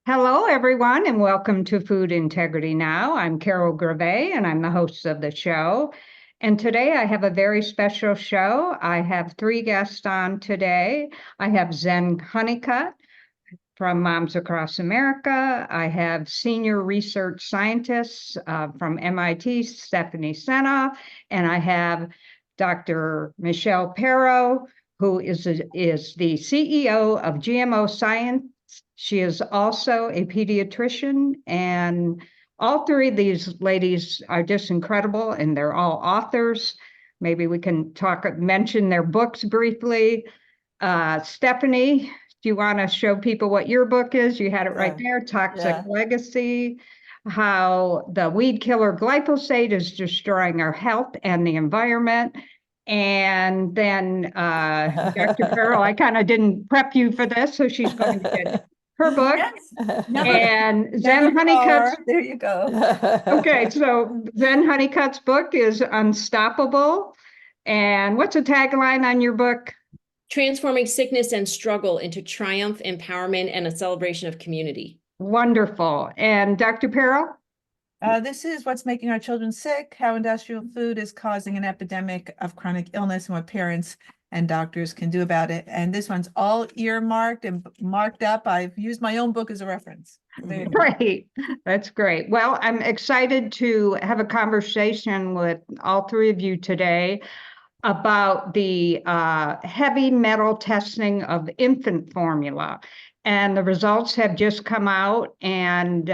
Hello, everyone, and welcome to Food Integrity Now. I'm Carol Gervais, and I'm the host of the show. And today I have a very special show. I have three guests on today. I have Zen Honeycutt from Moms Across America. I have senior research scientist from MIT, Stephanie Seneff, and I have Dr. Michelle Perro, who is the CEO of GMO Science. She is also a pediatrician, and all three of these ladies are just incredible, and they're all authors. Maybe we can mention their books briefly. Stephanie, do you want to show people what your book is? You had it right there, Toxic Legacy, how the weed killer glyphosate is destroying our health and the environment. And then Dr. Perro, I kind of didn't prep you for this, so she's going to get her book. Yes. And Zen Honeycutt's, There you go. okay, so Zen Honeycutt's book is Unstoppable. And what's the tagline on your book? Transforming sickness and struggle into triumph, empowerment, and a celebration of community. Wonderful. And Dr. Perro? This is What's Making Our Children Sick, How Industrial Food is Causing an Epidemic of Chronic Illness and What Parents and Doctors Can Do About It. And this one's all earmarked and marked up. I've used my own book as a reference. Great. That's great. Well, I'm excited to have a conversation with all three of you today about the heavy metal testing of infant formula. And the results have just come out, and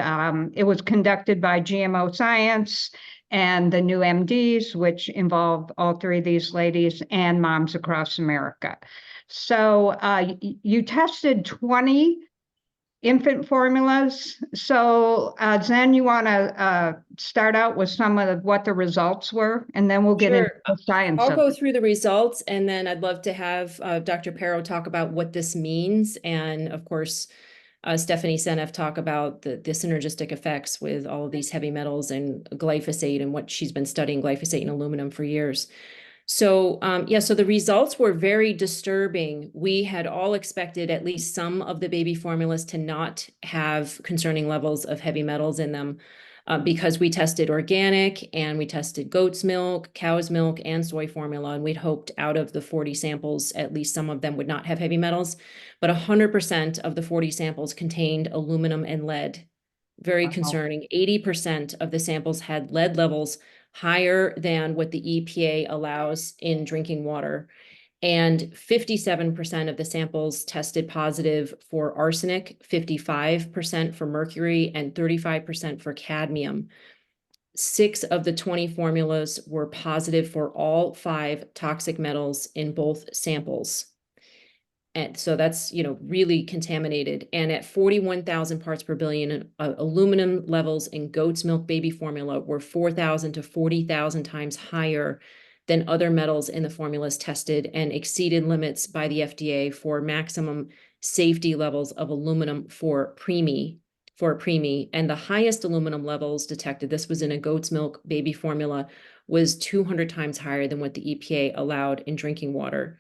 it was conducted by GMO Science and the new MDs, which involved all three of these ladies and Moms Across America. So you tested 20 infant formulas. So Zen, you want to start out with some of what the results were, and then we'll get into the science. I'll go through the results, and then I'd love to have Dr. Perro talk about what this means. And of course, Stephanie Seneff talk about the synergistic effects with all of these heavy metals and glyphosate and what she's been studying glyphosate and aluminum for years. So so the results were very disturbing. We had all expected at least some of the baby formulas to not have concerning levels of heavy metals in them because we tested organic and we tested goat's milk, cow's milk, and soy formula. And we'd hoped out of the 40 samples, at least some of them would not have heavy metals, but 100% of the 40 samples contained aluminum and lead. Very concerning. 80% of the samples had lead levels higher than what the EPA allows in drinking water. And 57% of the samples tested positive for arsenic, 55% for mercury, and 35% for cadmium. 6 of the 20 formulas were positive for all 5 toxic metals in both samples. And so that's, really contaminated. And at 41,000 parts per billion, aluminum levels in goat's milk baby formula were 4,000 to 40,000 times higher than other metals in the formulas tested, and exceeded limits by the FDA for maximum safety levels of aluminum for preemie. And the highest aluminum levels detected, this was in a goat's milk baby formula, was 200 times higher than what the EPA allowed in drinking water.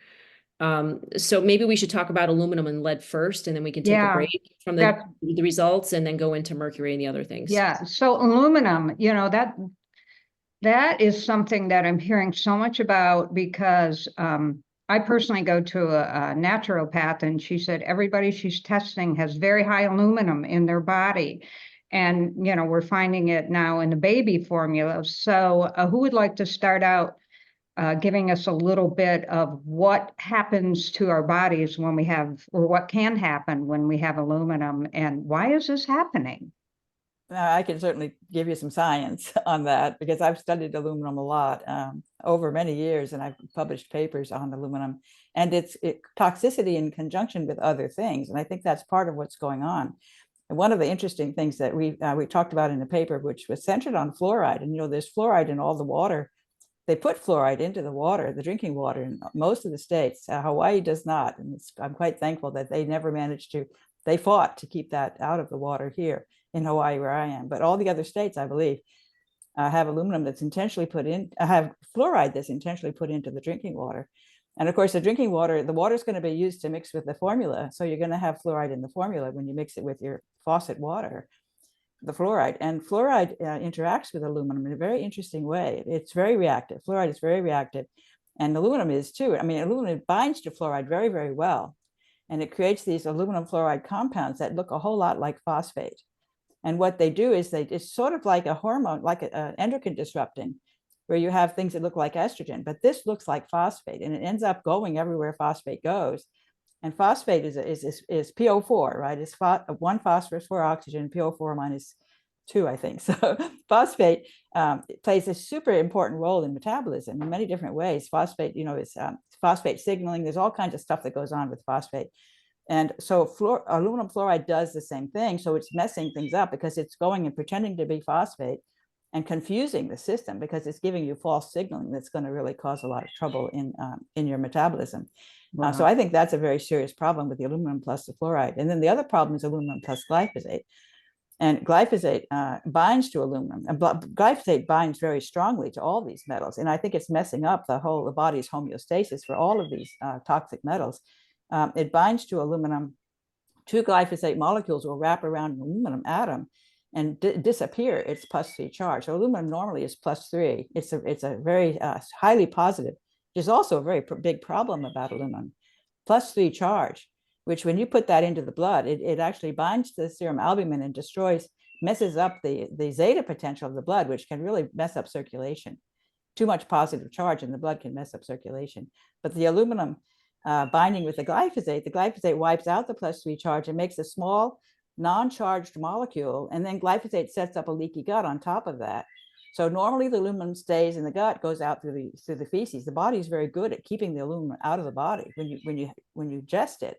So maybe we should talk about aluminum and lead first, and then we can take a break from the results and then go into mercury and the other things. Yeah. So aluminum, that is something that I'm hearing so much about because I personally go to a naturopath, and she said everybody she's testing has very high aluminum in their body. And, we're finding it now in the baby formula. So who would like to start out giving us a little bit of what happens to our bodies when we have, or what can happen when we have aluminum, and why is this happening? I can certainly give you some science on that because I've studied aluminum a lot over many years, and I've published papers on aluminum and its toxicity in conjunction with other things. And I think that's part of what's going on. And one of the interesting things that we talked about in the paper, which was centered on fluoride, and there's fluoride in all the water. They put fluoride into the water, the drinking water, in most of the states. Hawaii does not. And I'm quite thankful that they never managed to, they fought to keep that out of the water here in Hawaii where I am. But all the other states, I believe, have aluminum that's intentionally put in, have fluoride that's intentionally put into the drinking water. And of course, the drinking water, the water is going to be used to mix with the formula. So you're going to have fluoride in the formula when you mix it with your faucet water, the fluoride. And fluoride interacts with aluminum in a very interesting way. It's very reactive. Fluoride is very reactive. And aluminum is too. I mean, aluminum binds to fluoride very, very well. And it creates these aluminum fluoride compounds that look a whole lot like phosphate. And what they do is it's sort of like a hormone, like an endocrine disrupting, where you have things that look like estrogen, but this looks like phosphate, and it ends up going everywhere phosphate goes. And phosphate is PO4, right? It's 1 phosphorus, 4 oxygen, PO4 minus 2, I think. So phosphate plays a super important role in metabolism in many different ways. Phosphate, is phosphate signaling. There's all kinds of stuff that goes on with phosphate. And so aluminum fluoride does the same thing. So it's messing things up because it's going and pretending to be phosphate and confusing the system because it's giving you false signaling that's going to really cause a lot of trouble in your metabolism. Wow. So I think that's a very serious problem with the aluminum plus the fluoride. And then the other problem is aluminum plus glyphosate. And glyphosate binds to aluminum, and glyphosate binds very strongly to all these metals. And I think it's messing up the body's homeostasis for all of these toxic metals. It binds to aluminum. 2 glyphosate molecules will wrap around an aluminum atom and disappear its +3 charge. So aluminum normally is +3. It's a very highly positive. There's also a very big problem about aluminum. +3 charge, which when you put that into the blood, it actually binds to the serum albumin and messes up the zeta potential of the blood, which can really mess up circulation. Too much positive charge in the blood can mess up circulation. But the aluminum binding with the glyphosate wipes out the +3 charge and makes a small non-charged molecule, and then glyphosate sets up a leaky gut on top of that. So normally the aluminum stays in the gut, goes out through the feces. The body is very good at keeping the aluminum out of the body when you ingest it.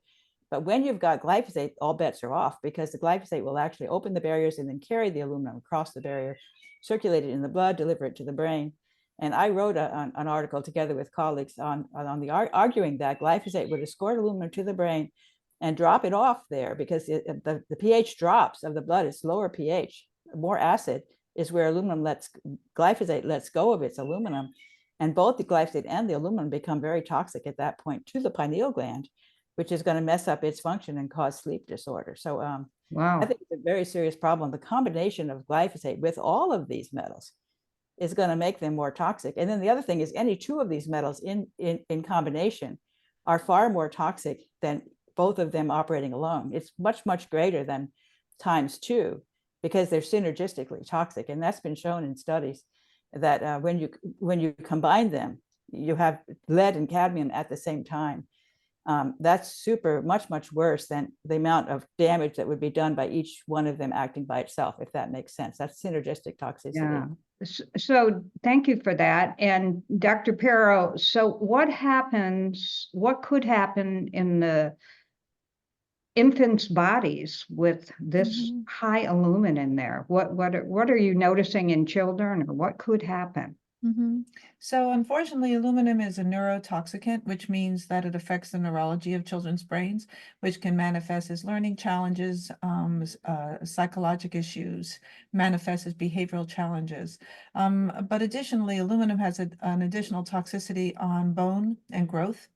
But when you've got glyphosate, all bets are off because the glyphosate will actually open the barriers and then carry the aluminum across the barrier, circulate it in the blood, deliver it to the brain. And I wrote an article together with colleagues arguing that glyphosate would escort aluminum to the brain and drop it off there because the pH drops of the blood is lower pH, more acid is where glyphosate lets go of its aluminum. And both the glyphosate and the aluminum become very toxic at that point to the pineal gland, which is going to mess up its function and cause sleep disorder. So Wow. I think it's a very serious problem. The combination of glyphosate with all of these metals is going to make them more toxic. And then the other thing is any 2 of these metals in combination are far more toxic than both of them operating alone. It's much, much greater than ×2 because they're synergistically toxic. And that's been shown in studies that when you combine them, you have lead and cadmium at the same time. That's much worse than the amount of damage that would be done by each one of them acting by itself, if that makes sense. That's synergistic toxicity. Yeah. So thank you for that. And Dr. Perro, so what could happen in the infants' bodies with this high aluminum in there? What are you noticing in children, or what could happen? So unfortunately, aluminum is a neurotoxicant, which means that it affects the neurology of children's brains, which can manifest as learning challenges, psychological issues, manifest as behavioral challenges. But additionally, aluminum has an additional toxicity on bone and growth.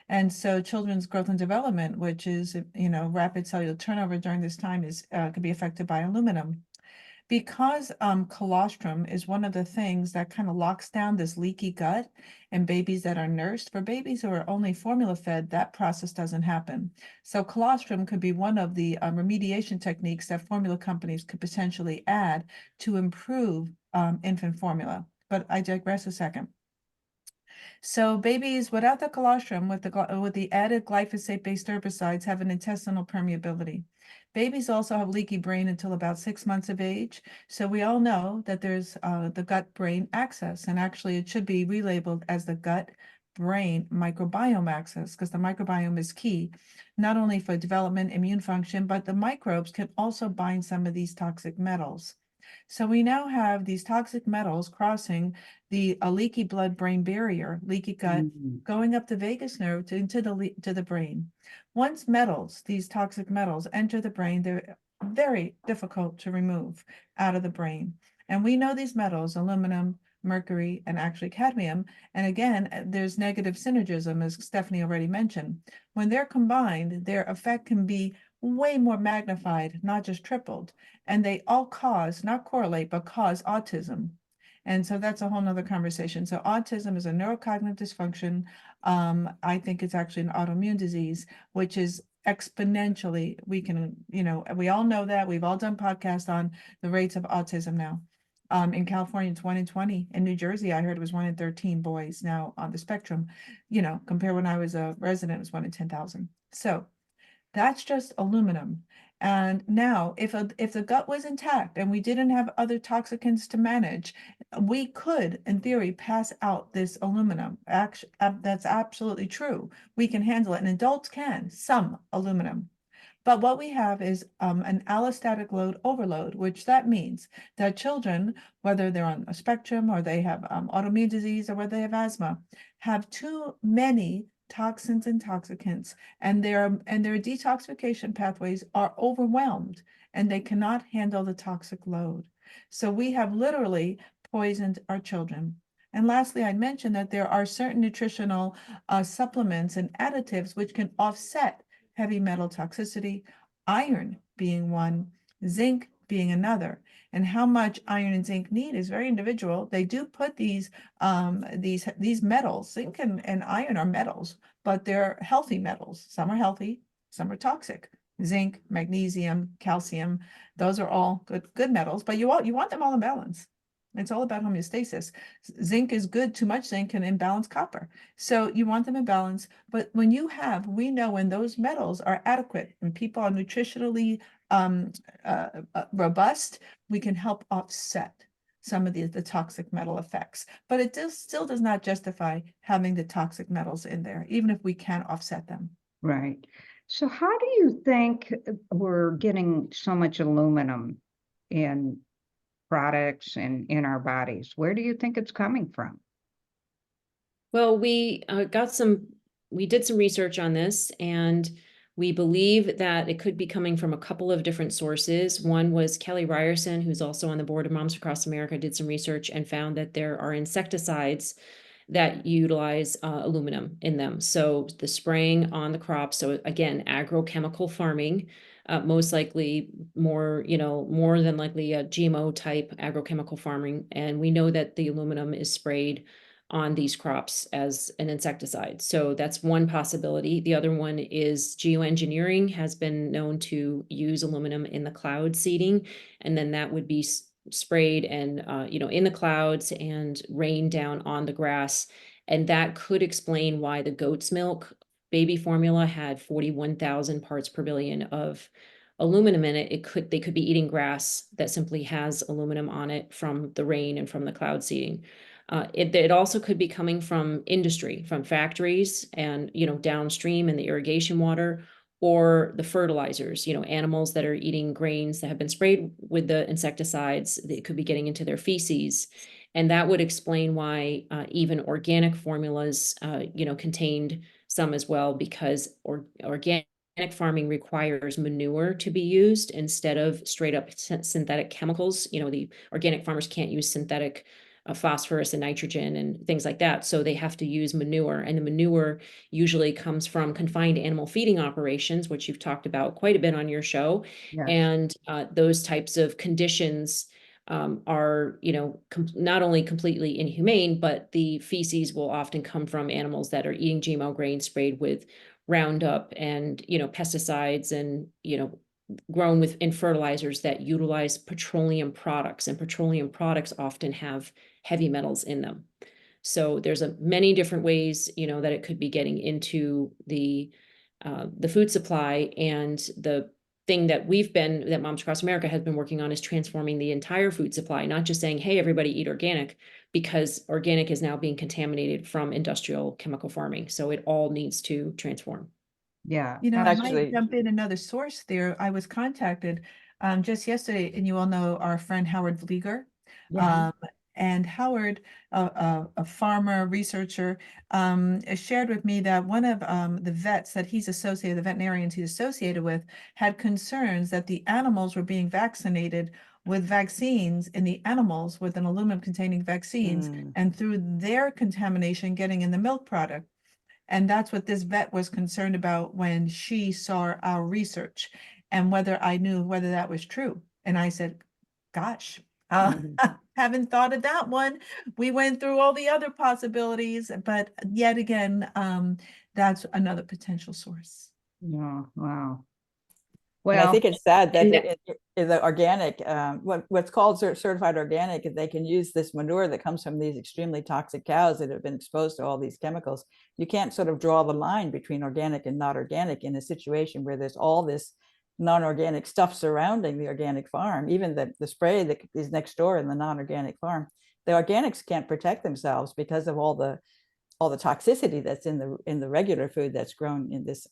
And so children's growth and development, which is, rapid cellular turnover during this time can be affected by aluminum. Because colostrum is one of the things that kind of locks down this leaky gut in babies that are nursed. For babies who are only formula fed, that process doesn't happen. So colostrum could be one of the remediation techniques that formula companies could potentially add to improve infant formula. But I digress a second. So babies without the colostrum, with the added glyphosate-based herbicides, have an intestinal permeability. Babies also have leaky brain until about 6 months of age. So we all know that there's the gut-brain axis, and actually it should be relabeled as the gut-brain microbiome axis, because the microbiome is key, not only for development, immune function, but the microbes can also bind some of these toxic metals. So we now have these toxic metals crossing the leaky blood-brain barrier, leaky gut, going up the vagus nerve to the brain. Once these toxic metals enter the brain, they're very difficult to remove out of the brain. And we know these metals, aluminum, mercury, and actually cadmium. And again, there's negative synergism, as Stephanie already mentioned. When they're combined, their effect can be way more magnified, not just tripled. And they all cause, not correlate, but cause autism. And so that's a whole nother conversation. So autism is a neurocognitive dysfunction. I think it's actually an autoimmune disease, which is exponentially, we can, we all know that. We've all done podcasts on the rates of autism now. In California, it's 1 in 20. In New Jersey, I heard it was 1 in 13 boys now on the spectrum. Compare when I was a resident, it was 1 in 10,000. So that's just aluminum. And now, if the gut was intact and we didn't have other toxicants to manage, we could, in theory, pass out this aluminum. Actually, that's absolutely true. We can handle it, and adults can, some aluminum. But what we have is an allostatic load overload, which that means that children, whether they're on a spectrum or they have autoimmune disease or whether they have asthma, have too many toxins and toxicants, and their detoxification pathways are overwhelmed, and they cannot handle the toxic load. So we have literally poisoned our children. And lastly, I mentioned that there are certain nutritional supplements and additives which can offset heavy metal toxicity, iron being one, zinc being another. And how much iron and zinc need is very individual. They do put these metals, zinc and iron are metals, but they're healthy metals. Some are healthy, some are toxic. Zinc, magnesium, calcium, those are all good metals, but you want them all in balance. It's all about homeostasis. Zinc is good. Too much zinc can imbalance copper. So you want them in balance. But when we know when those metals are adequate and people are nutritionally robust, we can help offset some of the toxic metal effects. But it still does not justify having the toxic metals in there, even if we can offset them. Right. So how do you think we're getting so much aluminum in products and in our bodies? Where do you think it's coming from? Well, we did some research on this, and we believe that it could be coming from a couple of different sources. One was Kelly Ryerson, who's also on the board of Moms Across America, did some research and found that there are insecticides that utilize aluminum in them. So the spraying on the crops, so again, agrochemical farming, most likely more than likely a GMO type agrochemical farming. And we know that the aluminum is sprayed on these crops as an insecticide. So that's one possibility. The other one is geoengineering has been known to use aluminum in the cloud seeding, and then that would be sprayed and in the clouds and rain down on the grass. And that could explain why the goat's milk baby formula had 41,000 parts per billion of aluminum in it. They could be eating grass that simply has aluminum on it from the rain and from the cloud seeding. It also could be coming from industry, from factories and downstream in the irrigation water, or the fertilizers, animals that are eating grains that have been sprayed with the insecticides. It could be getting into their feces. And that would explain why even organic formulas, contained some as well, because organic farming requires manure to be used instead of straight up synthetic chemicals. The organic farmers can't use synthetic phosphorus and nitrogen and things like that. So they have to use manure, and the manure usually comes from confined animal feeding operations, which you've talked about quite a bit on your show. Yes. And those types of conditions are, not only completely inhumane, but the feces will often come from animals that are eating GMO grains sprayed with Roundup and, pesticides and, grown in fertilizers that utilize petroleum products, and petroleum products often have heavy metals in them. So there's many different ways, that it could be getting into the food supply. And the thing that Moms Across America has been working on is transforming the entire food supply, not just saying, hey, everybody eat organic, because organic is now being contaminated from industrial chemical farming. So it all needs to transform. Yeah. I Actually- might jump in another source there. I was contacted just yesterday, and you all know our friend Howard Vlieger. Yeah. And Howard, a farmer researcher, shared with me that one of the veterinarians he's associated with, had concerns that the animals were being vaccinated with vaccines in the animals with an aluminum containing vaccines, and through their contamination getting in the milk product. And that's what this vet was concerned about when she saw our research and whether I knew whether that was true. And I said, gosh, haven't thought of that one. We went through all the other possibilities, but yet again, that's another potential source. Yeah, wow. And I Well, think it's sad that and the organic, what's called certified organic, they can use this manure that comes from these extremely toxic cows that have been exposed to all these chemicals. You can't sort of draw the line between organic and not organic in a situation where there's all this non-organic stuff surrounding the organic farm. Even the spray that is next door in the non-organic farm, the organics can't protect themselves because of all the toxicity that's in the regular food that's grown in this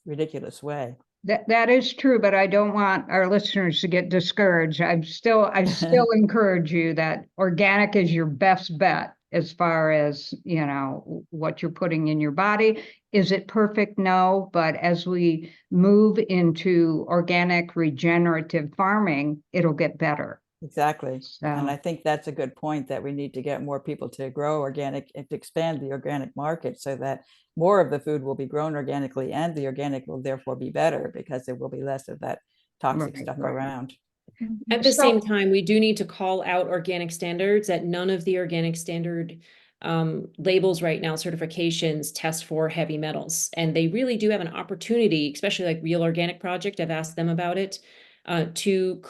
ridiculous way. that is true, but I don't want our listeners to get discouraged. I still encourage you that organic is your best bet as far as, what you're putting in your body. Is it perfect? No, but as we move into organic regenerative farming, it'll get better. Exactly. And I So, think that's a good point, that we need to get more people to grow organic and to expand the organic market so that more of the food will be grown organically, and the organic will therefore be better because there will be less of that toxic right, stuff right. around. at the So- same time, we do need to call out organic standards, that none of the organic standard labels right now, certifications, test for heavy metals. And they really do have an opportunity, especially like Real Organic Project, I've asked them about it, to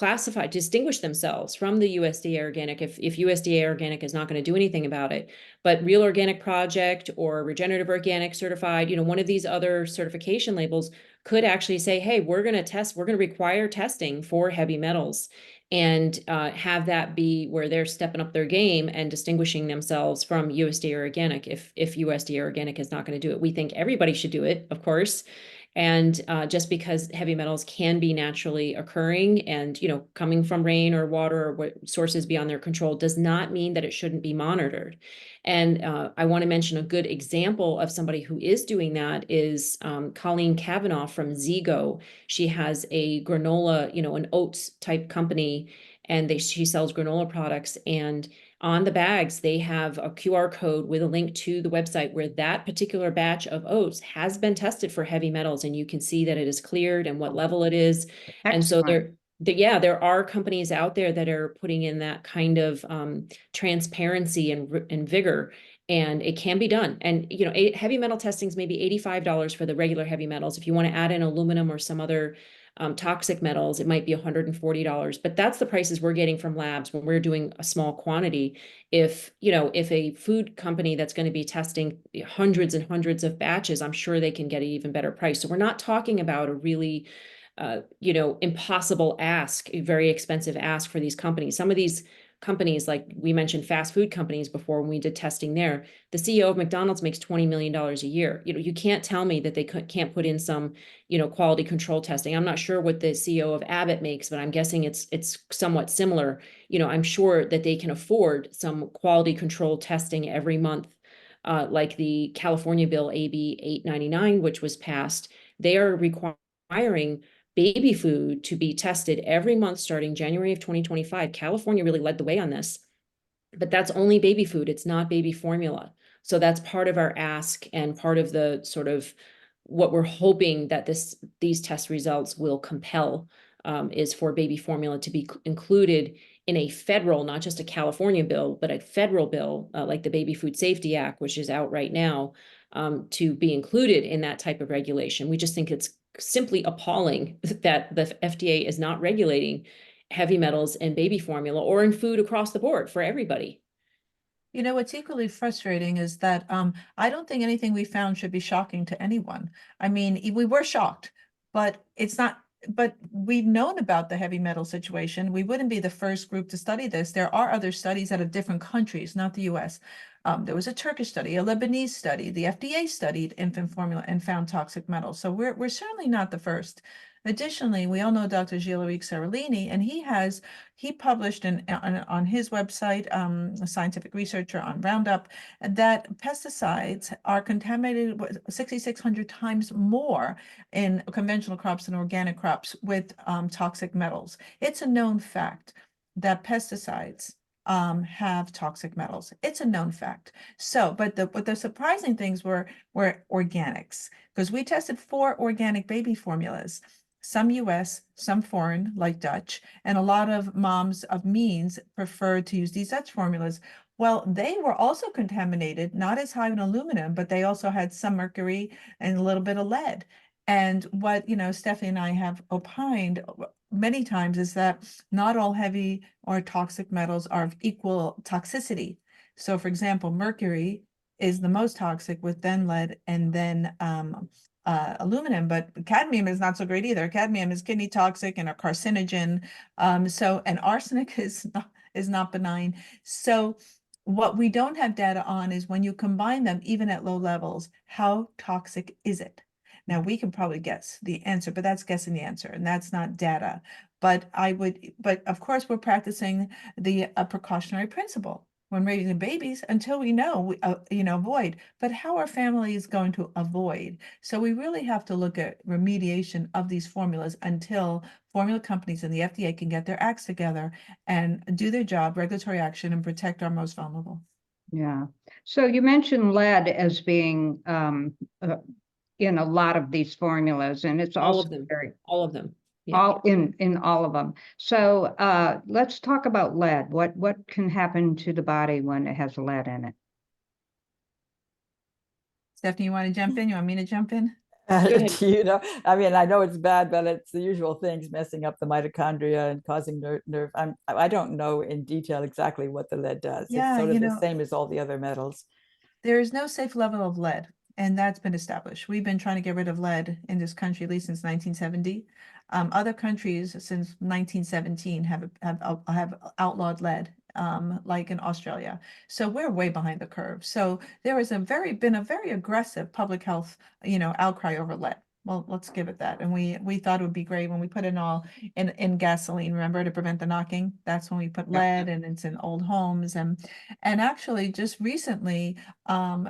distinguish themselves from the USDA organic if USDA organic is not going to do anything about it. But Real Organic Project or Regenerative Organic Certified, one of these other certification labels could actually say, hey, we're going to require testing for heavy metals, and have that be where they're stepping up their game and distinguishing themselves from USDA organic if USDA organic is not going to do it. We think everybody should do it, of course. And just because heavy metals can be naturally occurring and, coming from rain or water or what sources beyond their control does not mean that it shouldn't be monitored. And I want to mention a good example of somebody who is doing that is Colleen Cavanaugh from Zigo. She has a granola, an oats type company, and she sells granola products. And on the bags, they have a QR code with a link to the website where that particular batch of oats has been tested for heavy metals, and you can see that it is cleared and what level it is. And so there are companies out there that are putting in that kind of transparency and vigor, and it can be done. And heavy metal testing is maybe $85 for the regular heavy metals. If you want to add in aluminum or some other toxic metals, it might be $140, but that's the prices we're getting from labs when we're doing a small quantity. If a food company that's going to be testing hundreds and hundreds of batches, I'm sure they can get an even better price. So we're not talking about a really impossible ask, a very expensive ask for these companies. Some of these companies, like we mentioned fast food companies before when we did testing there, the CEO of McDonald's makes $20 million a year. You can't tell me that they can't put in some, quality control testing. I'm not sure what the CEO of Abbott makes, but I'm guessing it's somewhat similar. I'm sure that they can afford some quality control testing every month, like the California bill AB 899, which was passed. They are requiring baby food to be tested every month starting January of 2025. California really led the way on this, but that's only baby food. It's not baby formula. So that's part of our ask and part of the sort of what we're hoping that these test results will compel, is for baby formula to be included in a federal, not just a California bill, but a federal bill, like the Baby Food Safety Act, which is out right now, to be included in that type of regulation. We just think it's simply appalling that the FDA is not regulating heavy metals in baby formula or in food across the board for everybody. What's equally frustrating is that I don't think anything we found should be shocking to anyone. I mean, we were shocked, but it's not. But we've known about the heavy metal situation. We wouldn't be the first group to study this. There are other studies out of different countries, not the US. There was a Turkish study, a Lebanese study. The FDA studied infant formula and found toxic metals. So we're certainly not the first. Additionally, we all know Dr. Gileric Seralini, and he published on his website, a scientific researcher on Roundup, that pesticides are contaminated with 6,600 times more in conventional crops and organic crops with toxic metals. It's a known fact. that pesticides have toxic metals. It's a known fact. So, but the surprising things were organics, because we tested 4 organic baby formulas, some US, some foreign, like Dutch, and a lot of moms of means preferred to use these Dutch formulas. Well, they were also contaminated, not as high in aluminum, but they also had some mercury and a little bit of lead. And what, Stephanie and I have opined many times is that not all heavy or toxic metals are of equal toxicity. So for example, mercury is the most toxic, with then lead and then aluminum, but cadmium is not so great either. Cadmium is kidney toxic and a carcinogen. And arsenic is not benign. So what we don't have data on is when you combine them, even at low levels, how toxic is it? Now we can probably guess the answer, but that's guessing the answer, and that's not data. But of course, we're practicing the precautionary principle when raising babies until we know, avoid. But how are families going to avoid? So we really have to look at remediation of these formulas until formula companies and the FDA can get their acts together and do their job, regulatory action, and protect our most vulnerable. Yeah. So you mentioned lead as being in a lot of these formulas, and it's All also of them. very All of them. Yeah. all in all of them. So let's talk about lead. What can happen to the body when it has lead in it? Stephanie, you want to jump in? You want me to jump in? ahead. I mean, I know it's bad, but it's the usual things, messing up the mitochondria and causing nerve. I don't know in detail exactly what the lead does. Yeah, it's sort of the same as all the other metals. There is no safe level of lead, and that's been established. We've been trying to get rid of lead in this country at least since 1970. Other countries since 1917 have outlawed lead, like in Australia. So we're way behind the curve. So there has been a very aggressive public health, outcry over lead. Well, let's give it that. And we thought it would be great when we put it all in gasoline, remember, to prevent the knocking. That's when we put lead, and it's in old homes. And actually just recently,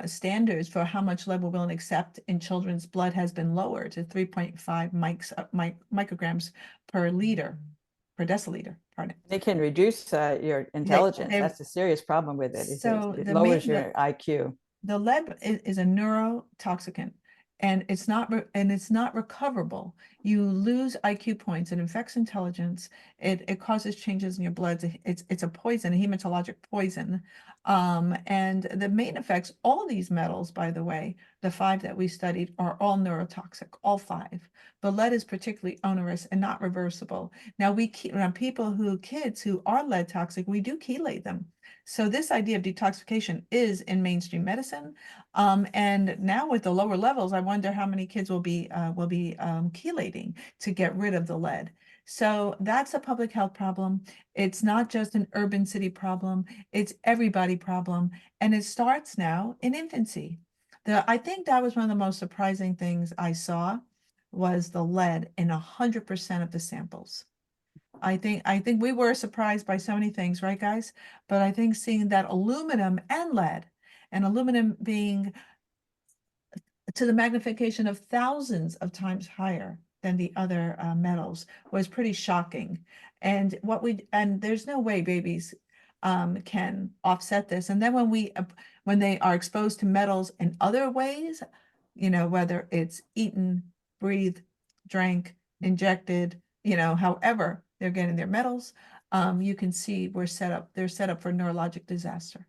standards for how much lead we're willing to accept in children's blood has been lowered to 3.5 micrograms per deciliter. Pardon. It can reduce your intelligence. That's a serious problem with it. So it lowers your IQ. The lead is a neurotoxicant, and it's not recoverable. You lose IQ points. It affects intelligence. It causes changes in your blood. It's a poison, a hematologic poison. And the main effects, all these metals, by the way, the 5 that we studied, are all neurotoxic, all 5. But lead is particularly onerous and not reversible. Now kids who are lead toxic, we do chelate them. So this idea of detoxification is in mainstream medicine. And now with the lower levels, I wonder how many kids will be chelating to get rid of the lead. So that's a public health problem. It's not just an urban city problem. It's everybody problem. And it starts now in infancy. I think that was one of the most surprising things I saw, was the lead in 100% of the samples. I think we were surprised by so many things, right, guys? But I think seeing that aluminum and lead, and aluminum being to the magnification of thousands of times higher than the other metals, was pretty shocking. And there's no way babies can offset this. And then when they are exposed to metals in other ways, whether it's eaten, breathed, drank, injected, however they're getting their metals, you can see they're set up for neurologic disaster.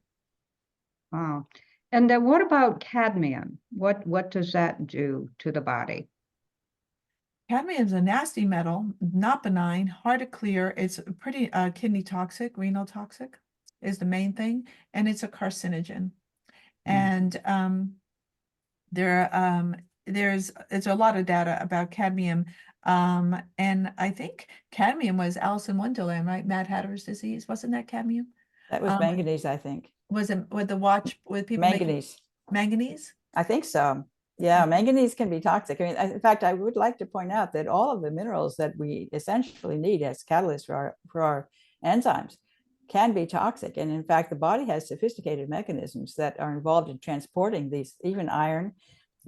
Wow. And then what about cadmium? What does that do to the body? Cadmium is a nasty metal, not benign, hard to clear. It's pretty kidney toxic, renal toxic is the main thing, and it's a carcinogen. And it's a lot of data about cadmium. And I think cadmium was Alice in Wonderland, right? Mad Hatter's disease. Wasn't that cadmium? That was manganese, I think. Was it with the watch with people manganese? Manganese? I think so. Yeah, manganese can be toxic. I mean, in fact, I would like to point out that all of the minerals that we essentially need as catalysts for our enzymes can be toxic. And in fact, the body has sophisticated mechanisms that are involved in transporting these, even iron,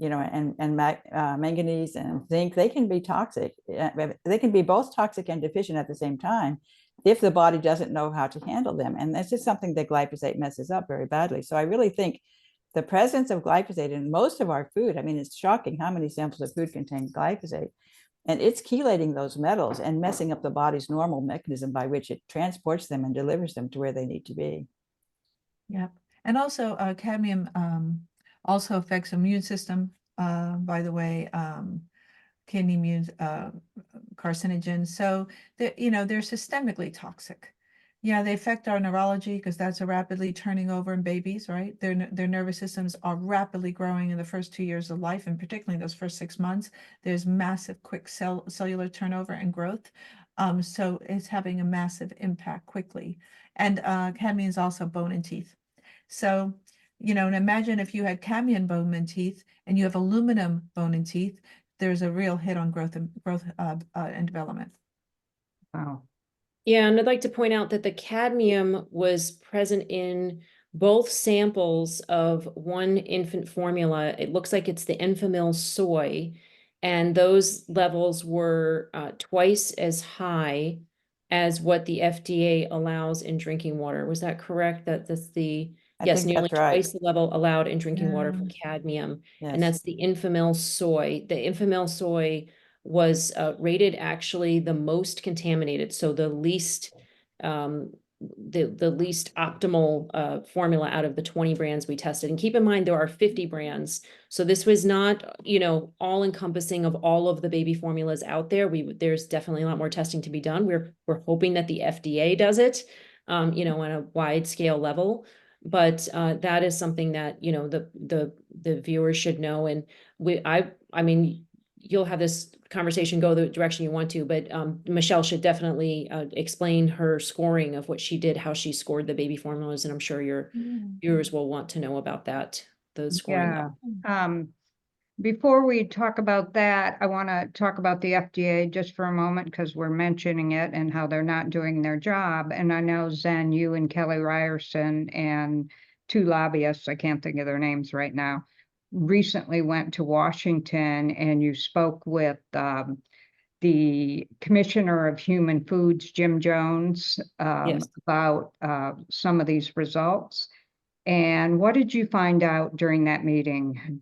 and manganese and zinc. They can be toxic. They can be both toxic and deficient at the same time. if the body doesn't know how to handle them. And that's just something that glyphosate messes up very badly. So I really think the presence of glyphosate in most of our food, I mean, it's shocking how many samples of food contain glyphosate, and it's chelating those metals and messing up the body's normal mechanism by which it transports them and delivers them to where they need to be. Yep. And also cadmium also affects immune system, by the way, kidney immune carcinogens. So they're systemically toxic. Yeah, they affect our neurology because that's a rapidly turning over in babies, right? Their nervous systems are rapidly growing in the first 2 years of life, and particularly those first 6 months. There's massive quick cellular turnover and growth. So it's having a massive impact quickly. And cadmium is also bone and teeth. So, and imagine if you had cadmium bone and teeth and you have aluminum bone and teeth, there's a real hit on growth and development. Wow. Yeah, and I'd like to point out that the cadmium was present in both samples of one infant formula. It looks like it's the Enfamil soy, and those levels were twice as high as what the FDA allows in drinking water. Was that correct? That's the yes, nearly that's right. twice the level allowed in drinking water for cadmium, and that's the Enfamil soy. The Enfamil soy was rated actually the most contaminated, so the least the least optimal formula out of the 20 brands we tested. And keep in mind, there are 50 brands, so this was not all encompassing of all of the baby formulas out there. There's definitely a lot more testing to be done. We're hoping that the FDA does it on a wide scale level, but that is something that the viewers should know. And I mean, you'll have this conversation go the direction you want to, but Michelle should definitely explain her scoring of what she did, how she scored the baby formulas, and I'm sure your viewers will want to know about that, the scoring. Yeah. Before we talk about that, I want to talk about the FDA just for a moment because we're mentioning it and how they're not doing their job. And I know, Zen, you and Kelly Ryerson and two lobbyists, I can't think of their names right now, recently went to Washington, and you spoke with the Commissioner of Human Foods, Jim Jones, Yes. about some of these results. And what did you find out during that meeting?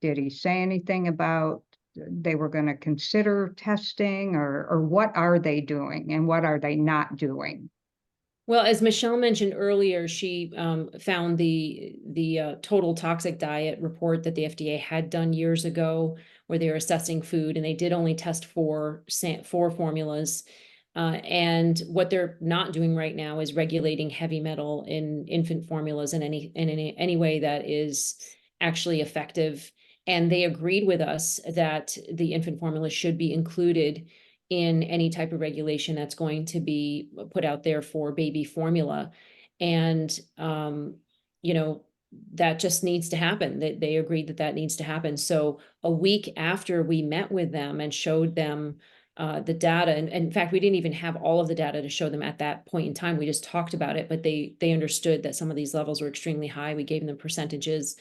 Did he say anything about they were going to consider testing, or what are they doing and what are they not doing? Well, as Michelle mentioned earlier, she found the total toxic diet report that the FDA had done years ago, where they were assessing food, and they did only test four formulas. And what they're not doing right now is regulating heavy metal in infant formulas in any way that is actually effective. And they agreed with us that the infant formula should be included in any type of regulation that's going to be put out there for baby formula. And, that just needs to happen. They agreed that needs to happen. So a week after we met with them and showed them the data, and in fact, we didn't even have all of the data to show them at that point in time. We just talked about it, but they understood that some of these levels were extremely high. We gave them percentages.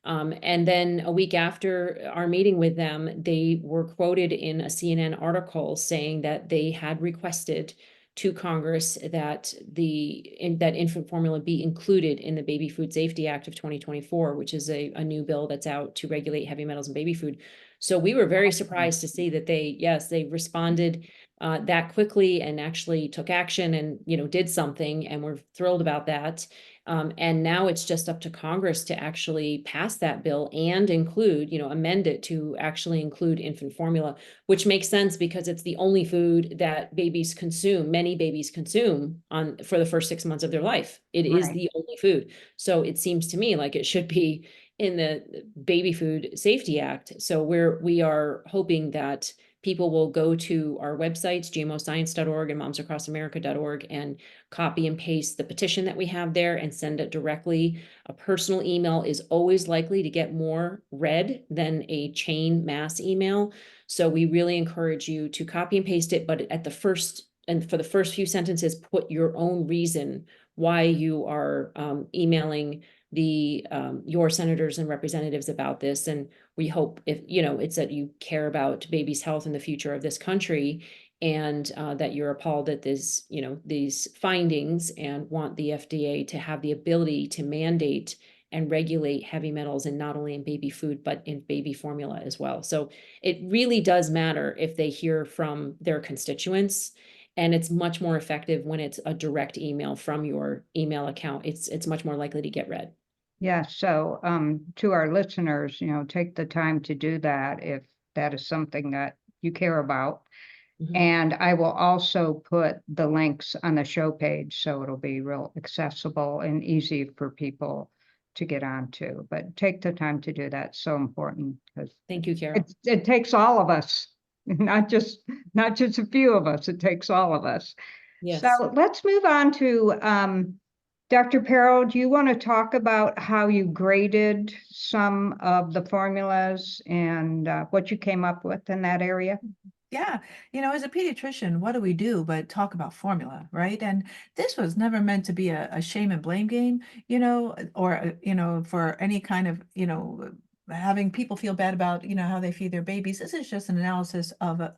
And then a week after our meeting with them, they were quoted in a CNN article saying that they had requested to Congress that that infant formula be included in the Baby Food Safety Act of 2024, which is a new bill that's out to regulate heavy metals in baby food. So we were very surprised to see that they responded that quickly and actually took action and did something, and we're thrilled about that. And now it's just up to Congress to actually pass that bill and include, amend it to actually include infant formula, which makes sense because it's the only food that many babies consume for the first 6 months of their life. It is the only food. So it seems to me like it should be in the Baby Food Safety Act. So we are hoping that people will go to our websites, gmoscience.org and momsacrossamerica.org, and copy and paste the petition that we have there and send it directly. A personal email is always likely to get more read than a chain mass email. So we really encourage you to copy and paste it, but for the first few sentences, put your own reason why you are emailing your senators and representatives about this. And we hope it's that you care about babies' health and the future of this country. and that you're appalled at this, these findings and want the FDA to have the ability to mandate and regulate heavy metals, and not only in baby food, but in baby formula as well. So it really does matter if they hear from their constituents, and it's much more effective when it's a direct email from your email account. It's much more likely to get read. Yeah, so to our listeners, take the time to do that if that is something that you care about. Mhm. And I will also put the links on the show page, so it'll be real accessible and easy for people to get onto. But take the time to do that. So important, because Thank you, Carol. it takes all of us, not just a few of us. It takes all of us. Yes. So let's move on to Dr. Perro. Do you want to talk about how you graded some of the formulas and what you came up with in that area? Yeah, as a pediatrician, what do we do but talk about formula, right? And this was never meant to be a shame and blame game, or, for any kind of, having people feel bad about, how they feed their babies. This is just an analysis of a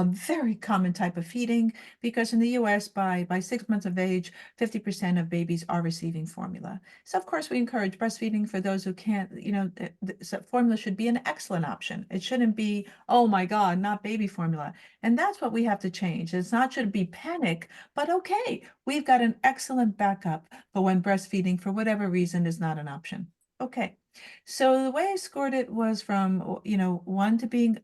very common type of feeding, because in the US, by 6 months of age, 50% of babies are receiving formula. So of course we encourage breastfeeding for those who can't, so formula should be an excellent option. It shouldn't be, oh my God, not baby formula. And that's what we have to change. It's not should be panic, but okay, we've got an excellent backup for when breastfeeding for whatever reason is not an option. Okay. So the way I scored it was from, 1 to being,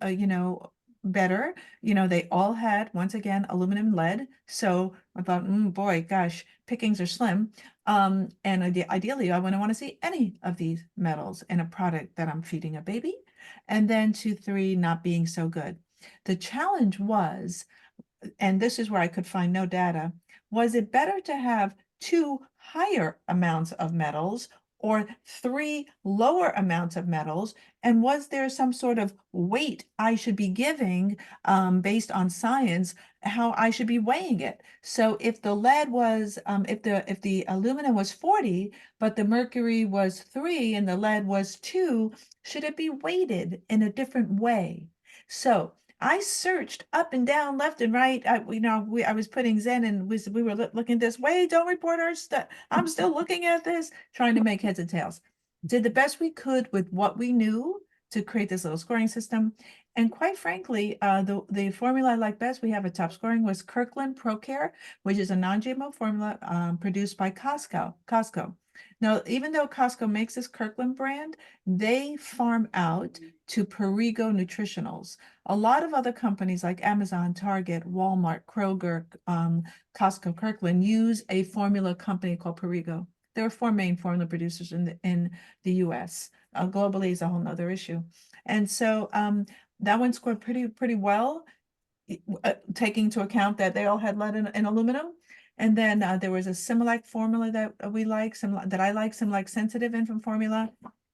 better. They all had, once again, aluminum lead. So I thought, boy, gosh, pickings are slim. And ideally, I wouldn't want to see any of these metals in a product that I'm feeding a baby. And then 2, 3, not being so good. The challenge was, and this is where I could find no data, was it better to have 2 higher amounts of metals or 3 lower amounts of metals? And was there some sort of weight I should be giving based on science, how I should be weighing it? So if the lead was, if the aluminum was 40, but the mercury was 3 and the lead was 2, should it be weighted in a different way? So I searched up and down, left and right. I was putting Zen, and we were looking this way. Don't report our stuff. I'm still looking at this, trying to make heads and tails. Did the best we could with what we knew to create this little scoring system. And quite frankly, the formula I like best, we have a top scoring, was Kirkland ProCare, which is a non-GMO formula produced by Costco. Now, even though Costco makes this Kirkland brand, they farm out to Perrigo Nutritionals. A lot of other companies like Amazon, Target, Walmart, Kroger, Costco, Kirkland use a formula company called Perrigo. There are 4 main formula producers in the US. Globally is a whole nother issue. And so that one scored pretty well, taking into account that they all had lead and aluminum. And then there was a Similac formula that we like, that I like, Similac Sensitive Infant Formula.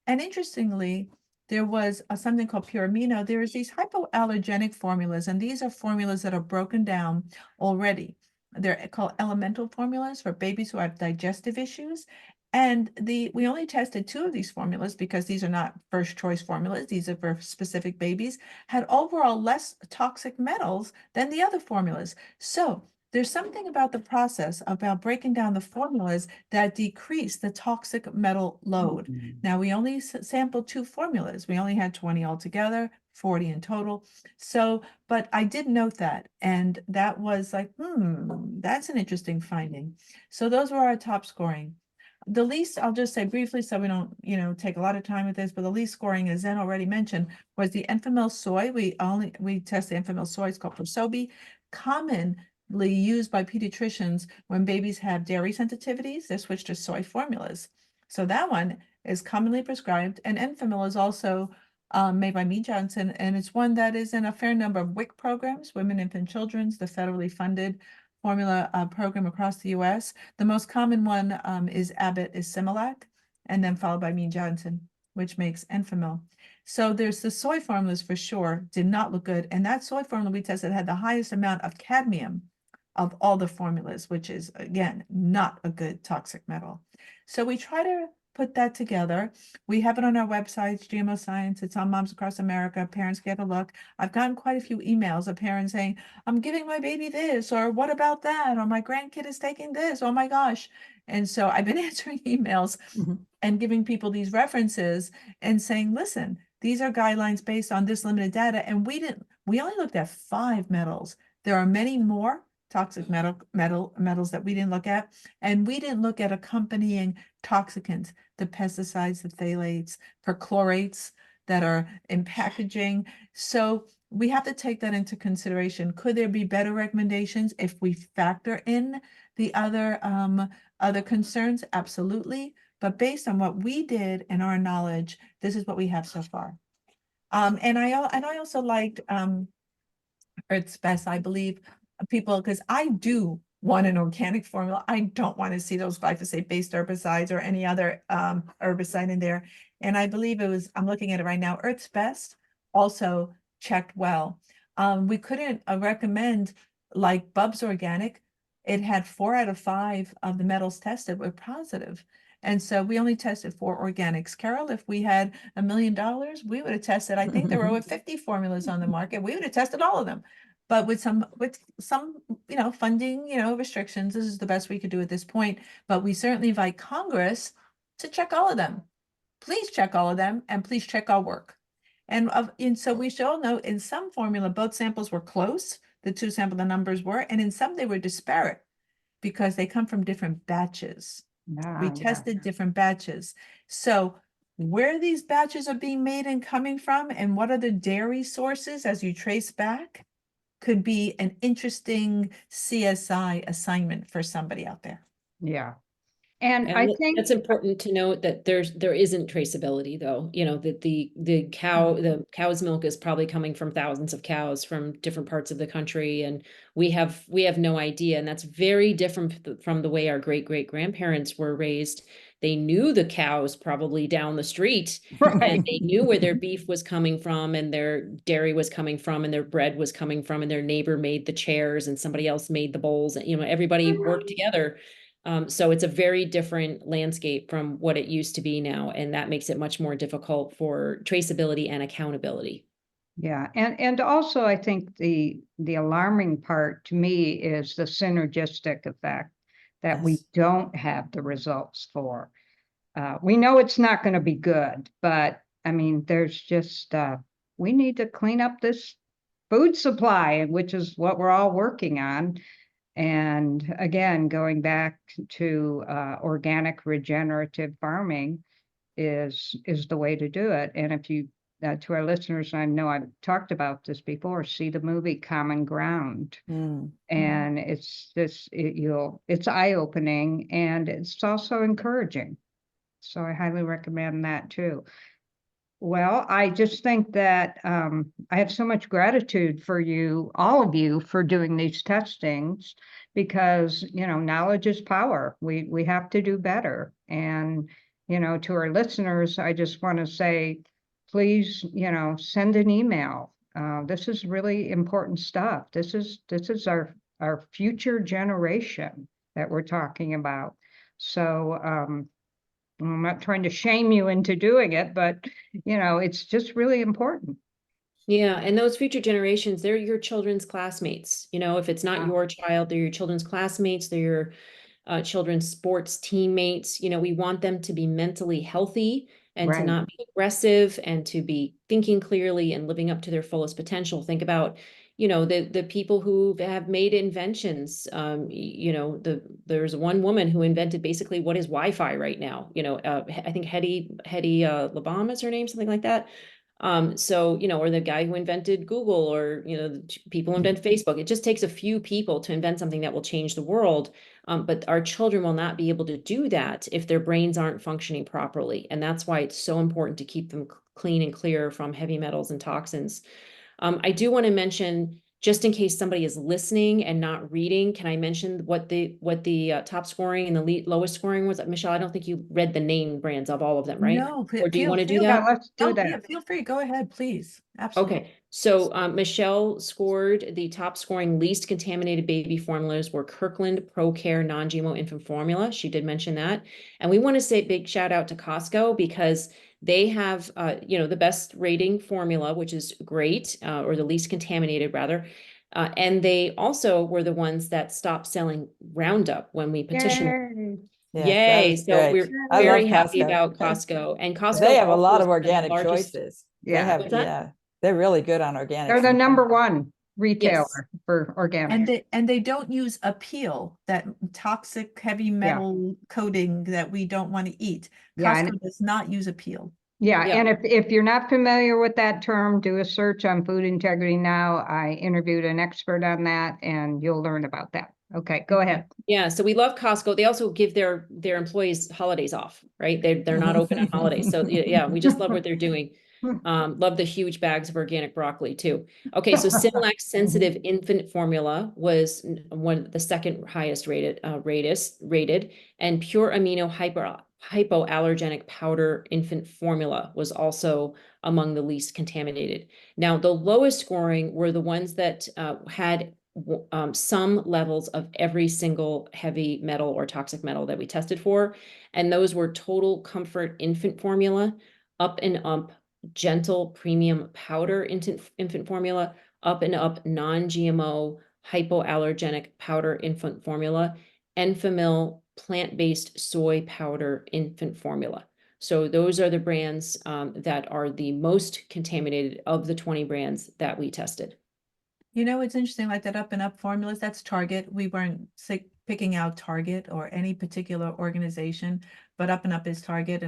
And interestingly, there was something called Pure Amino. There's these hypoallergenic formulas, and these are formulas that are broken down already. They're called elemental formulas for babies who have digestive issues. And we only tested 2 of these formulas because these are not first choice formulas. These are for specific babies, had overall less toxic metals than the other formulas. So there's something about the process about breaking down the formulas that decrease the toxic metal load. Now, we only sampled 2 formulas. We only had 20 altogether, 40 in total. So, but I did note that, and that was like, that's an interesting finding. So those were our top scoring. The least, I'll just say briefly, so we don't, take a lot of time with this, but the least scoring, as Zen already mentioned, was the Enfamil soy. We test the Enfamil soy. It's called Prosobi, commonly used by pediatricians when babies have dairy sensitivities. They're switched to soy formulas. So that one is commonly prescribed, and Enfamil is also made by Mead Johnson, and it's one that is in a fair number of WIC programs, Women, Infant, Children's, the federally funded formula program across the US. The most common one is Similac, and then followed by Mead Johnson, which makes Enfamil. So there's the soy formulas for sure, did not look good. And that soy formula we tested had the highest amount of cadmium of all the formulas, which is, again, not a good toxic metal. So we try to put that together. We have it on our website, GMO Science. It's on Moms Across America. Parents get a look. I've gotten quite a few emails of parents saying, I'm giving my baby this, or what about that? Or my grandkid is taking this. Oh my gosh. And so I've been answering emails and giving people these references and saying, listen, these are guidelines based on this limited data. And we only looked at 5 metals. There are many more toxic metals that we didn't look at. And we didn't look at accompanying toxicants, the pesticides, the phthalates, perchlorates that are in packaging. So we have to take that into consideration. Could there be better recommendations if we factor in the other concerns? Absolutely. But based on what we did and our knowledge, this is what we have so far. And I also liked Earth's Best, I believe, people, because I do want an organic formula. I don't want to see those glyphosate-based herbicides or any other herbicide in there. And I believe it was, I'm looking at it right now, Earth's Best also checked well. We couldn't recommend like Bub's Organic. It had 4 out of 5 of the metals tested were positive. And so we only tested 4 organics. Carol, if we had $1 million, we would have tested, I think there were over 50 formulas on the market. We would have tested all of them. But with some, funding, restrictions, this is the best we could do at this point. But we certainly invite Congress to check all of them. Please check all of them, and please check our work. And so we should all know in some formula, both samples were close. The 2 sample, the numbers were, and in some they were disparate because they come from different batches. We tested different batches. So where these batches are being made and coming from, and what are the dairy sources as you trace back, could be an interesting CSI assignment for somebody out there. Yeah. And And I think that's important to note that there isn't traceability, though, that the cow's milk is probably coming from thousands of cows from different parts of the country, and we have no idea. And that's very different from the way our great-great-grandparents were raised. They knew the cows probably down the street, and they knew where their beef was coming from, and their dairy was coming from, and their bread was coming from, and their neighbor made the chairs and somebody else made the bowls, and everybody worked together. So it's a very different landscape from what it used to be now, and that makes it much more difficult for traceability and accountability. Yeah, and also I think the alarming part to me is the synergistic effect that we Yes. don't have the results for. We know it's not going to be good, but I mean, there's just we need to clean up this food supply, which is what we're all working on. And again, going back to organic regenerative farming is the way to do it. And if you to our listeners, I know I've talked about this before, see the movie Common Ground. And it's it's eye-opening, and it's also encouraging. So I highly recommend that too. Well, I just think that I have so much gratitude for you, all of you, for doing these testings, because knowledge is power. We have to do better. And to our listeners, I just want to say, please, send an email. This is really important stuff. This is our future generation that we're talking about. So I'm not trying to shame you into doing it, but it's just really important. Yeah, and those future generations, they're your children's classmates. If it's not your child, they're your children's classmates, they're your children's sports teammates. We want them to be mentally healthy and to not be aggressive, and to be thinking clearly and living up to their fullest potential. Think about, the people who have made inventions. There's one woman who invented basically what is Wi-Fi right now. I think Hedy Labam is her name, something like that. Or the guy who invented Google, or, people who invent Facebook. It just takes a few people to invent something that will change the world. But our children will not be able to do that if their brains aren't functioning properly. And that's why it's so important to keep them clean and clear from heavy metals and toxins. I do want to mention just in case somebody is listening and not reading, can I mention what the top scoring and the lowest scoring was? Michelle, I don't think you read the name brands of all of them, right? No, Or do you want to do feel- Yeah, that? let's do Oh, yeah, that. feel free. Go ahead, please. Absolutely. Okay, so Michelle scored the top scoring least contaminated baby formulas were Kirkland ProCare non-GMO infant formula. She did mention that. And we want to say big shout out to Costco because they have, the best rating formula, which is great, or the least contaminated rather. And they also were the ones that stopped selling Roundup when we petitioned. Yay. Yes, that Yay! is So great. we're I very love happy Costco. about Costco, and Costco They have a also lot is of one the organic largest- choices. They Yeah. have, What's that? yeah, they're really good on organic. They're the food. number one Yes. retailer for organic. And they don't use a peel, that toxic heavy metal coating that we don't want to eat. Yeah, and- Costco does not use a peel. Yeah, Yeah. and if you're not familiar with that term, do a search on Food Integrity Now. I interviewed an expert on that and you'll learn about that. Okay, go ahead. Yeah, so we love Costco. They also give their employees holidays off, right? They're not open on holidays. So yeah, we just love what they're doing. Love the huge bags of organic broccoli too. Okay, so Similac sensitive infant formula was the second highest rated, and pure amino hypoallergenic powder infant formula was also among the least contaminated. Now, the lowest scoring were the ones that had some levels of every single heavy metal or toxic metal that we tested for. And those were Total Comfort infant formula, Up and Up gentle premium powder infant formula, Up and Up non-GMO hypoallergenic powder infant formula, Enfamil plant-based soy powder infant formula. So those are the brands that are the most contaminated of the 20 brands that we tested. You know, it's interesting, like that Up and Up formulas, that's Target. We weren't picking out Target or any particular organization, but Up and Up is Target.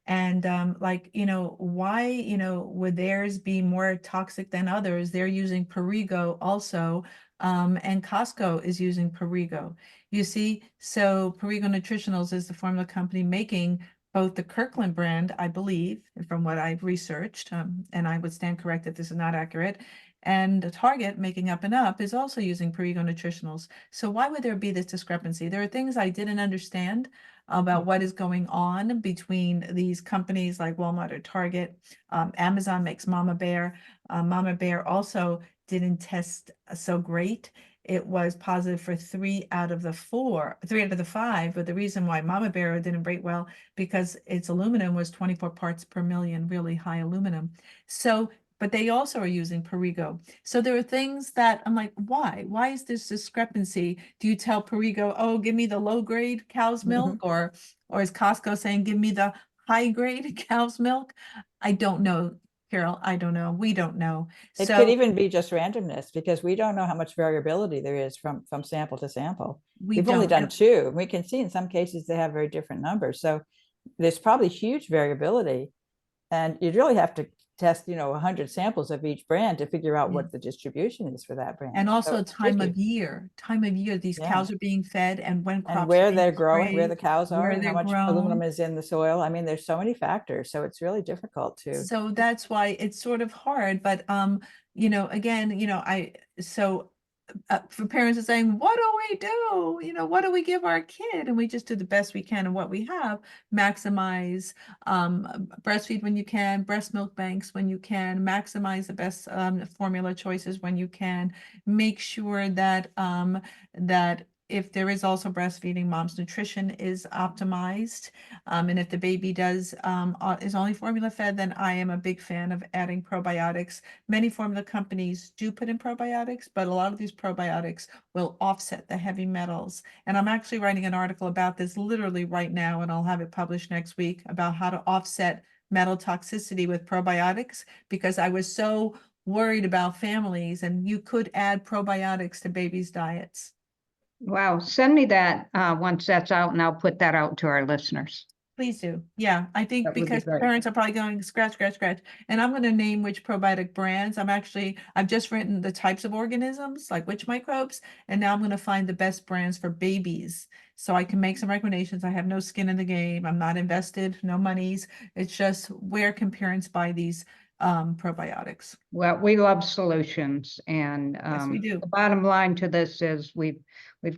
And like, why, would theirs be more toxic than others? They're using Perrigo also, and Costco is using Perrigo. You see, so Perrigo Nutritionals is the formula company making both the Kirkland brand, I believe, from what I've researched, and I would stand corrected if this is not accurate, and Target, making Up and Up, is also using Perrigo Nutritionals. So why would there be this discrepancy? There are things I didn't understand about what is going on between these companies like Walmart or Target. Amazon makes Mama Bear. Mama Bear also didn't test so great. It was positive for 3 out of the 5, but the reason why Mama Bear didn't rate well, because its aluminum was 24 parts per million, really high aluminum. So, but they also are using Perrigo. So there are things that I'm like, why? Why is this discrepancy? Do you tell Perrigo, oh, give me the low grade cow's milk? Or is Costco saying, give me the high grade cow's milk? I don't know, Carol. I don't know. We don't know. It So could even be just randomness because we don't know how much variability there is from sample to sample. We've only don't. done 2. We can see in some cases they have very different numbers. So there's probably huge variability. And you'd really have to test, 100 samples of each brand to figure out what the distribution is for that brand. And So also it's time tricky. of year, these Yeah. cows are being fed and when And crops where are being they're growing, where the sprayed, cows are, where and how they're much aluminum grown. is in the soil. I mean, there's so many factors. So it's really difficult to. So that's why it's sort of hard, but again, for parents are saying, what do we do? What do we give our kid? And we just do the best we can and what we have, maximize breastfeed when you can, breast milk banks when you can, maximize the best formula choices when you can, make sure that that if there is also breastfeeding, mom's nutrition is optimized. And if the baby is only formula fed, then I am a big fan of adding probiotics. Many formula companies do put in probiotics, but a lot of these probiotics will offset the heavy metals. And I'm actually writing an article about this literally right now, and I'll have it published next week, about how to offset metal toxicity with probiotics, because I was so worried about families, and you could add probiotics to babies' diets. Wow, send me that once that's out and I'll put that out to our listeners. Please do. Yeah, I think That would be because great. parents are probably going scratch, scratch, scratch. And I'm going to name which probiotic brands. I've just written the types of organisms, like which microbes, and now I'm going to find the best brands for babies so I can make some recommendations. I have no skin in the game. I'm not invested, no monies. It's just, where can parents buy these probiotics. Well, we love solutions, and Yes, we do. the bottom line to this is we've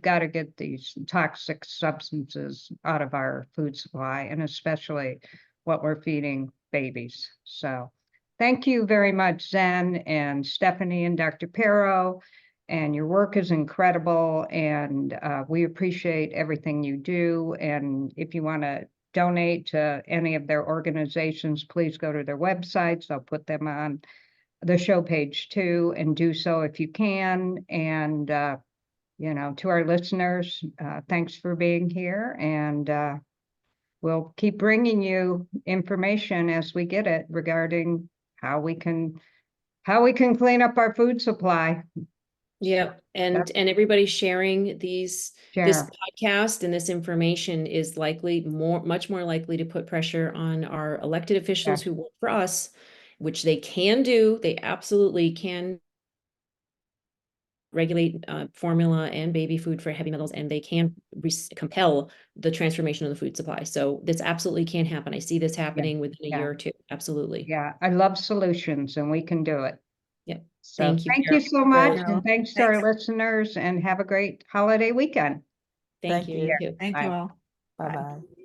got to get these toxic substances out of our food supply, and especially what we're feeding babies. So thank you very much, Zen and Stephanie and Dr. Perro, and your work is incredible, and we appreciate everything you do. And if you want to donate to any of their organizations, please go to their websites. I'll put them on the show page too, and do so if you can. And, you know, to our listeners, thanks for being here. And we'll keep bringing you information as we get it regarding how we can clean up our food supply. Yeah, and everybody sharing this Share. podcast and this information is much more likely to put pressure on our elected officials who work for us, which they can do. They absolutely can regulate formula and baby food for heavy metals, and they can compel the transformation of the food supply. So this absolutely can happen. I see this happening within a year or two. Absolutely. Yeah, I love solutions, and we can do it. Yep. So Thank you, thank Carol. you so much, Great. and thanks to our listeners, and have a great holiday weekend. Thank Thank you. you. Thank Bye. you all. Bye-bye.